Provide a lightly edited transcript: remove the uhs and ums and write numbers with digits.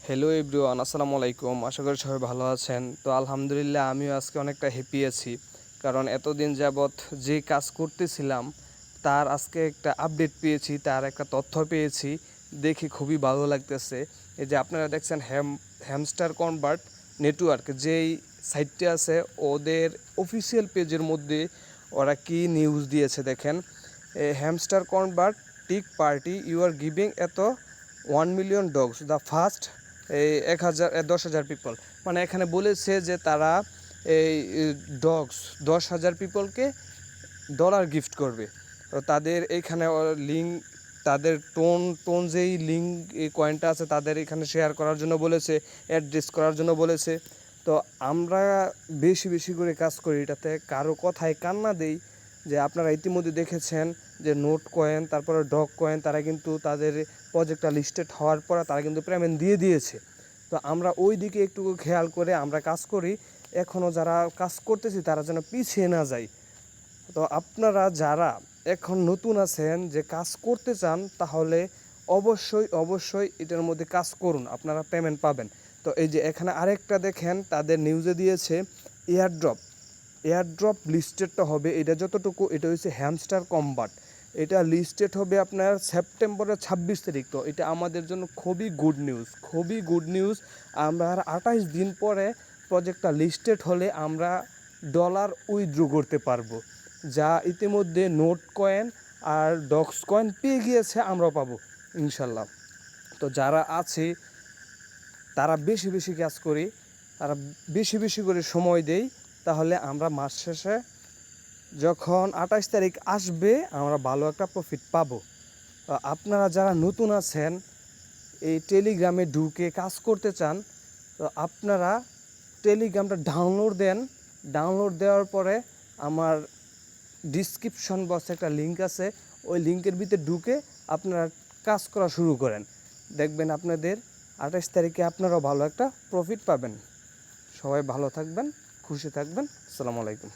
Hello everyone, আসসালামু আলাইকুম। আশা করি সবাই ভালো আছেন। তো আলহামদুলিল্লাহ আমিও আজকে অনেকটা হ্যাপি আছি, কারণ এতদিন যাবৎ যে কাজ করতেছিলাম তার আজকে একটা আপডেট পেয়েছি, তার একটা তথ্য পেয়েছি, দেখে খুবই ভালো লাগতেছে। এই যে আপনারা দেখছেন হ্যামস্টার কনভার্ট নেটওয়ার্ক যেই সাইটটি আছে, ওদের অফিসিয়াল পেজের মধ্যে ওরা কি নিউজ দিয়েছে দেখেন। Hamster convert tick party you are giving এত 1 মিলিয়ন ডগস দ্য ফার্স্ট এই 10,000 পিপল। মানে এখানে বলেছে যে তারা এই ডগস 10,000 পিপলকে ডলার গিফট করবে। তো তাদের এইখানে লিঙ্ক, তাদের টোন যেই লিঙ্ক এই কয়েনটা আছে তাদের এখানে শেয়ার করার জন্য বলেছে, অ্যাড্রেস করার জন্য বলেছে। তো আমরা বেশি বেশি করে কাজ করি, এটাতে কারো কথায় কান না দেই। যে আপনারা ইতিমধ্যে দেখেছেন যে নোট কয়েন, তারপরে ডগ কয়েন, তারা কিন্তু তাদের প্রজেক্টটা লিস্টেড হওয়ার পর তারা কিন্তু পেমেন্ট দিয়ে দিয়েছে। তো আমরা ওই দিকে একটু খেয়াল করে আমরা কাজ করি। এখনও যারা কাজ করতেছি তারা যেন পিছিয়ে না যায়। তো আপনারা যারা এখন নতুন আছেন, যে কাজ করতে চান, তাহলে অবশ্যই অবশ্যই এটার মধ্যে কাজ করুন, আপনারা পেমেন্ট পাবেন। তো এই যে এখানে আরেকটা দেখেন, তাদের নিউজে দিয়েছে এয়ারড্রপ লিস্টেডটা হবে, এটা যতটুকু, এটা হচ্ছে হ্যামস্টার কনভার্ট। এটা লিস্টেড হবে আপনার সেপ্টেম্বরের 26 তারিখ। তো এটা আমাদের জন্য খুবই গুড নিউজ, খুবই গুড নিউজ। আমরা আর 28 দিন পরে প্রজেক্টটা লিস্টেড হলে আমরা ডলার উইথড্র করতে পারবো, যা ইতিমধ্যে নোট কয়েন আর ডক্স কয়েন পেয়ে গিয়েছে, আমরাও পাবো ইনশাল্লাহ। তো যারা আছে তারা বেশি বেশি কাজ করি, তারা বেশি বেশি করে সময় দেই, তাহলে আমরা মাস শেষে যখন 28 তারিখ আসবে আমরা ভালো একটা প্রফিট পাবো। আপনারা যারা নতুন আছেন, এই টেলিগ্রামে ঢুকে কাজ করতে চান, তো আপনারা টেলিগ্রামটা ডাউনলোড দেন। ডাউনলোড দেওয়ার পরে আমার ডিসক্রিপশন বক্সে একটা লিঙ্ক আছে, ওই লিঙ্কের ভিতরে ঢুকে আপনারা কাজ করা শুরু করেন। দেখবেন আপনাদের 28 তারিখে আপনারাও ভালো একটা প্রফিট পাবেন। সবাই ভালো থাকবেন, খুশি থাকবেন। আসসালামু আলাইকুম।